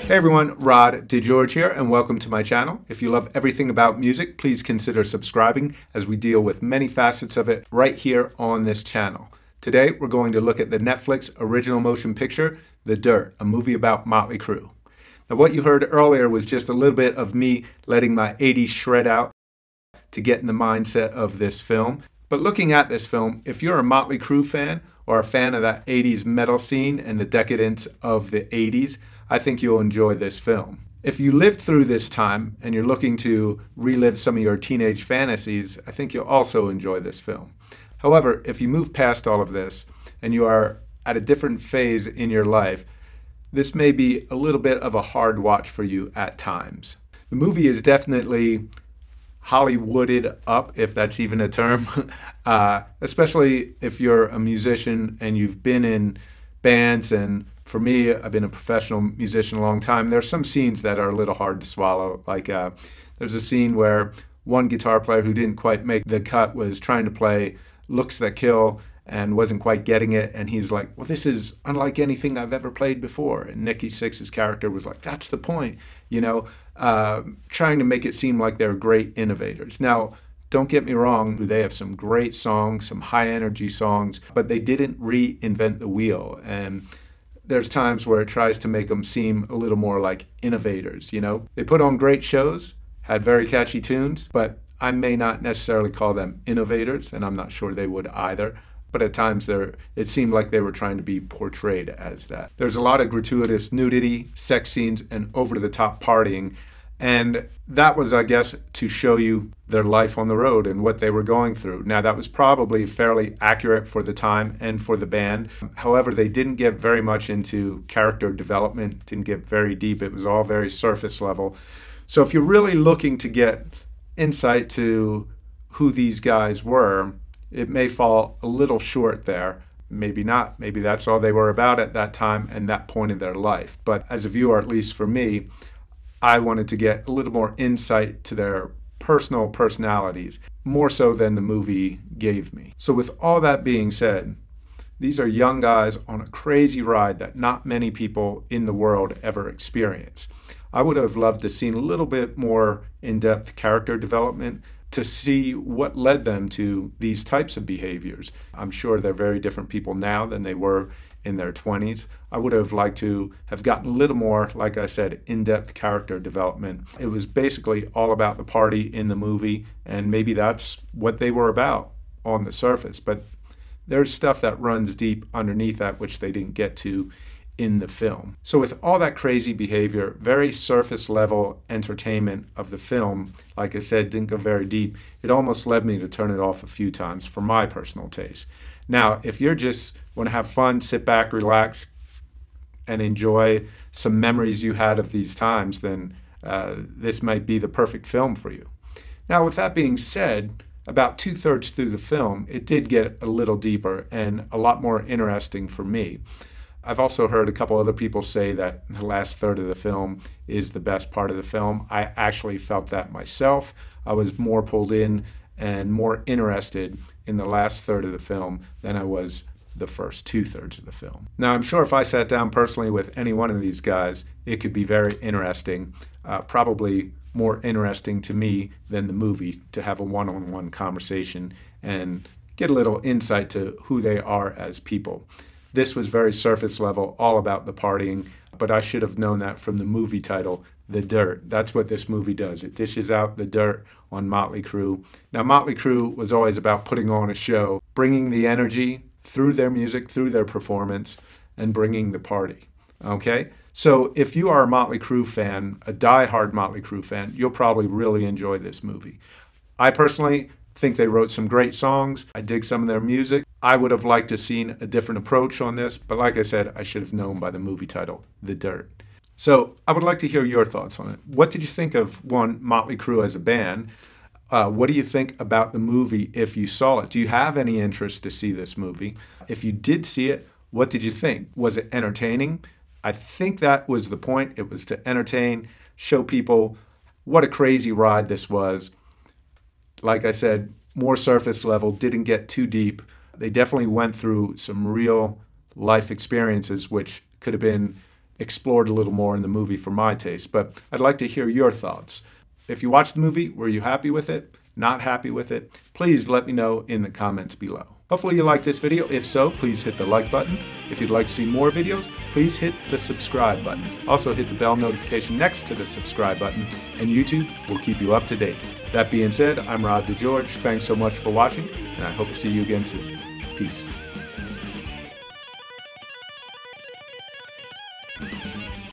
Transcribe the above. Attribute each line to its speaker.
Speaker 1: Hey everyone, Rod DeGeorge here, and welcome to my channel. If you love everything about music, please consider subscribing as we deal with many facets of it right here on this channel. Today, we're going to look at the Netflix original motion picture, The Dirt, a movie about Motley Crue. Now, what you heard earlier was just a little bit of me letting my 80s shred out to get in the mindset of this film. But looking at this film, if you're a Motley Crue fan or a fan of that 80s metal scene and the decadence of the 80s, I think you'll enjoy this film. If you lived through this time and you're looking to relive some of your teenage fantasies, I think you'll also enjoy this film. However, if you move past all of this and you are at a different phase in your life, this may be a little bit of a hard watch for you at times. The movie is definitely Hollywooded up, if that's even a term, especially if you're a musician and you've been in bands. And for me, I've been a professional musician a long time. There's some scenes that are a little hard to swallow. Like there's a scene where one guitar player who didn't quite make the cut was trying to play Looks That Kill and wasn't quite getting it. And he's like, well, this is unlike anything I've ever played before. And Nikki Sixx's character was like, that's the point, trying to make it seem like they're great innovators. Now, don't get me wrong, they have some great songs, some high energy songs, but they didn't reinvent the wheel. And there's times where it tries to make them seem a little more like innovators, They put on great shows, had very catchy tunes, but I may not necessarily call them innovators, and I'm not sure they would either. But at times it seemed like they were trying to be portrayed as that. There's a lot of gratuitous nudity, sex scenes, and over-the-top partying. And that was, I guess, to show you their life on the road and what they were going through. Now, that was probably fairly accurate for the time and for the band. However, they didn't get very much into character development, didn't get very deep. It was all very surface level. So if you're really looking to get insight to who these guys were, it may fall a little short there. Maybe not. Maybe that's all they were about at that time and that point in their life. But as a viewer, at least for me, I wanted to get a little more insight to their personal personalities, more so than the movie gave me. So with all that being said, these are young guys on a crazy ride that not many people in the world ever experience. I would have loved to see a little bit more in-depth character development to see what led them to these types of behaviors. I'm sure they're very different people now than they were in their 20s. I would have liked to have gotten a little more, like I said, in-depth character development. It was basically all about the party in the movie, and maybe that's what they were about on the surface. But there's stuff that runs deep underneath that which they didn't get to in the film. So with all that crazy behavior, very surface level entertainment of the film, like I said, didn't go very deep. It almost led me to turn it off a few times for my personal taste. Now, if you're just want to have fun, sit back, relax, and enjoy some memories you had of these times, then this might be the perfect film for you. Now, with that being said, about 2/3 through the film, it did get a little deeper and a lot more interesting for me. I've also heard a couple other people say that the last third of the film is the best part of the film. I actually felt that myself. I was more pulled in and more interested in the last third of the film than I was the first 2/3 of the film. Now, I'm sure if I sat down personally with any one of these guys, it could be very interesting, probably more interesting to me than the movie, to have a one-on-one conversation and get a little insight to who they are as people. This was very surface level, all about the partying, but I should have known that from the movie title, The Dirt. That's what this movie does. It dishes out the dirt on Motley Crue. Now, Motley Crue was always about putting on a show, bringing the energy through their music, through their performance, and bringing the party. Okay? So if you are a Motley Crue fan, a die-hard Motley Crue fan, you'll probably really enjoy this movie. I personally think they wrote some great songs. I dig some of their music. I would have liked to have seen a different approach on this, but like I said, I should have known by the movie title, The Dirt. So I would like to hear your thoughts on it. What did you think of, one, Motley Crue as a band? What do you think about the movie if you saw it? Do you have any interest to see this movie? If you did see it, what did you think? Was it entertaining? I think that was the point. It was to entertain, show people what a crazy ride this was. Like I said, more surface level, didn't get too deep. They definitely went through some real life experiences, which could have been explored a little more in the movie for my taste, but I'd like to hear your thoughts. If you watched the movie, were you happy with it? Not happy with it? Please let me know in the comments below. Hopefully you liked this video. If so, please hit the like button. If you'd like to see more videos, please hit the subscribe button. Also hit the bell notification next to the subscribe button, and YouTube will keep you up to date. That being said, I'm Rod DeGeorge. Thanks so much for watching, and I hope to see you again soon. Peace.